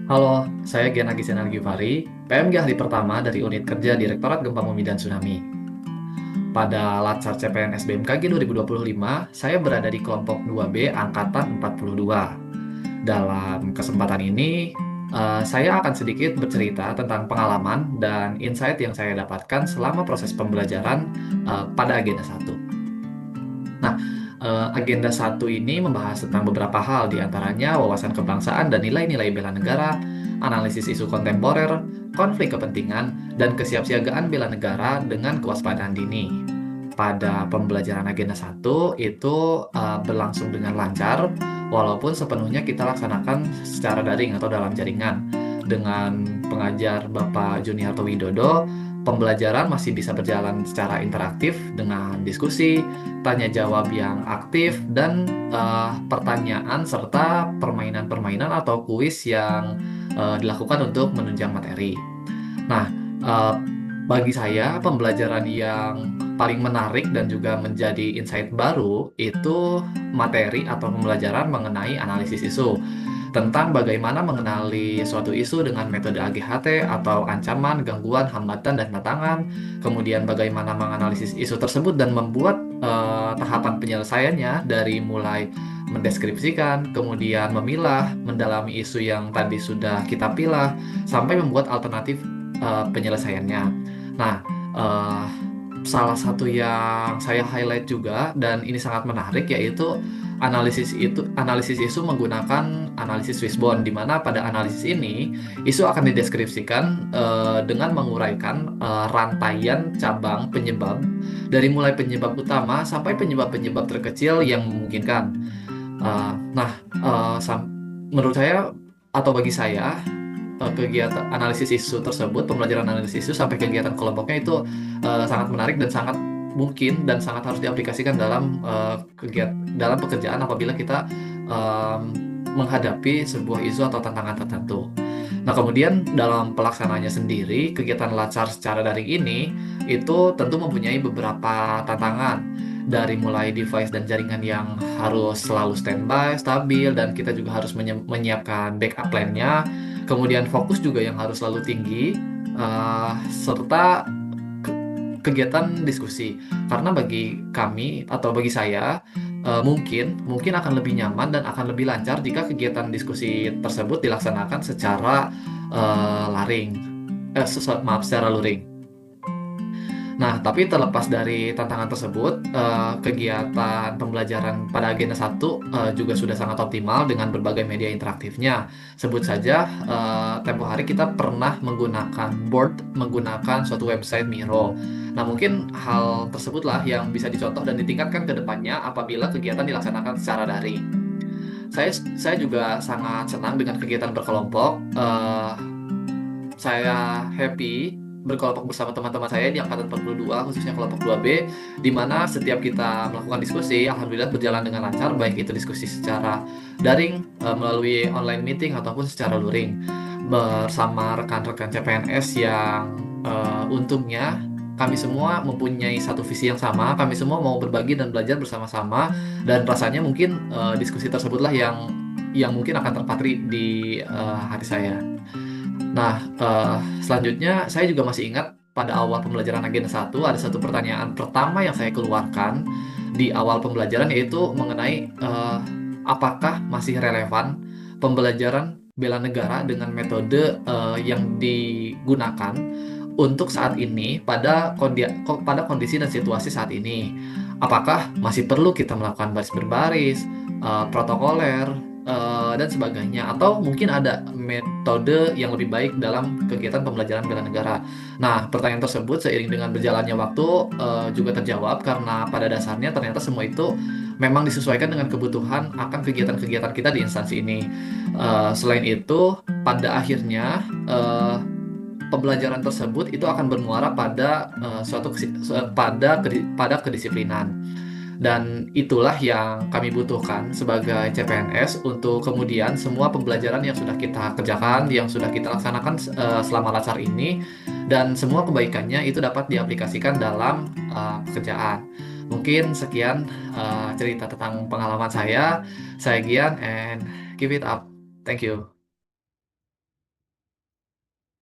Halo, saya Gian Agisenan Givari, PMG Ahli Pertama dari Unit Kerja Direktorat Gempa Bumi dan Tsunami. Pada Latsar CPNS BMKG 2025, saya berada di kelompok 2B Angkatan 42. Dalam kesempatan ini, saya akan sedikit bercerita tentang pengalaman dan insight yang saya dapatkan selama proses pembelajaran pada Agenda 1. Nah, Agenda 1 ini membahas tentang beberapa hal, diantaranya wawasan kebangsaan dan nilai-nilai bela negara, analisis isu kontemporer, konflik kepentingan, dan kesiapsiagaan bela negara dengan kewaspadaan dini. Pada pembelajaran Agenda 1 itu berlangsung dengan lancar, walaupun sepenuhnya kita laksanakan secara daring atau dalam jaringan. Dengan pengajar Bapak Juniarto Widodo, pembelajaran masih bisa berjalan secara interaktif dengan diskusi, tanya jawab yang aktif, dan pertanyaan serta permainan-permainan atau kuis yang dilakukan untuk menunjang materi. Nah, eh, bagi saya pembelajaran yang paling menarik dan juga menjadi insight baru itu materi atau pembelajaran mengenai analisis isu, tentang bagaimana mengenali suatu isu dengan metode AGHT atau ancaman, gangguan, hambatan, dan tantangan, kemudian bagaimana menganalisis isu tersebut dan membuat tahapan penyelesaiannya dari mulai mendeskripsikan, kemudian memilah, mendalami isu yang tadi sudah kita pilah, sampai membuat alternatif penyelesaiannya. Nah, eh, salah satu yang saya highlight juga dan ini sangat menarik yaitu analisis isu menggunakan analisis Wishbone, di mana pada analisis ini isu akan dideskripsikan dengan menguraikan rantaian cabang penyebab dari mulai penyebab utama sampai penyebab-penyebab terkecil yang memungkinkan. Nah, menurut saya atau bagi saya kegiatan analisis isu tersebut, pembelajaran analisis isu sampai kegiatan kelompoknya itu sangat menarik dan sangat mungkin dan sangat harus diaplikasikan dalam dalam pekerjaan apabila kita menghadapi sebuah isu atau tantangan tertentu. Nah, kemudian dalam pelaksanaannya sendiri, kegiatan Latsar secara daring ini itu tentu mempunyai beberapa tantangan, dari mulai device dan jaringan yang harus selalu standby, stabil, dan kita juga harus menyiapkan backup plan-nya. Kemudian fokus juga yang harus selalu tinggi, serta kegiatan diskusi. Karena bagi kami atau bagi saya, mungkin akan lebih nyaman dan akan lebih lancar jika kegiatan diskusi tersebut dilaksanakan secara laring, secara luring. Nah, tapi terlepas dari tantangan tersebut, kegiatan pembelajaran pada Agenda 1 juga sudah sangat optimal dengan berbagai media interaktifnya. Sebut saja, tempo hari kita pernah menggunakan board, menggunakan suatu website Miro. Nah, mungkin hal tersebutlah yang bisa dicontoh dan ditingkatkan ke depannya apabila kegiatan dilaksanakan secara daring. Saya juga sangat senang dengan kegiatan berkelompok. Saya happy berkelompok bersama teman-teman saya di angkatan 42, khususnya kelompok 2B, di mana setiap kita melakukan diskusi, alhamdulillah berjalan dengan lancar, baik itu diskusi secara daring, melalui online meeting, ataupun secara luring, bersama rekan-rekan CPNS yang untungnya kami semua mempunyai satu visi yang sama, kami semua mau berbagi dan belajar bersama-sama, dan rasanya mungkin diskusi tersebutlah yang mungkin akan terpatri di hati saya. Nah, selanjutnya saya juga masih ingat pada awal pembelajaran Agenda 1 ada satu pertanyaan pertama yang saya keluarkan di awal pembelajaran, yaitu mengenai apakah masih relevan pembelajaran bela negara dengan metode yang digunakan untuk saat ini pada kondisi dan situasi saat ini. Apakah masih perlu kita melakukan baris berbaris, protokoler, dan sebagainya, atau mungkin ada metode yang lebih baik dalam kegiatan pembelajaran bela negara. Nah, pertanyaan tersebut seiring dengan berjalannya waktu juga terjawab, karena pada dasarnya ternyata semua itu memang disesuaikan dengan kebutuhan akan kegiatan-kegiatan kita di instansi ini. Selain itu, pada akhirnya pembelajaran tersebut itu akan bermuara pada pada kedisiplinan. Dan itulah yang kami butuhkan sebagai CPNS untuk kemudian semua pembelajaran yang sudah kita kerjakan, yang sudah kita laksanakan selama Latsar ini, dan semua kebaikannya itu dapat diaplikasikan dalam pekerjaan. Mungkin sekian cerita tentang pengalaman saya. Saya Gian and keep it up. Thank you.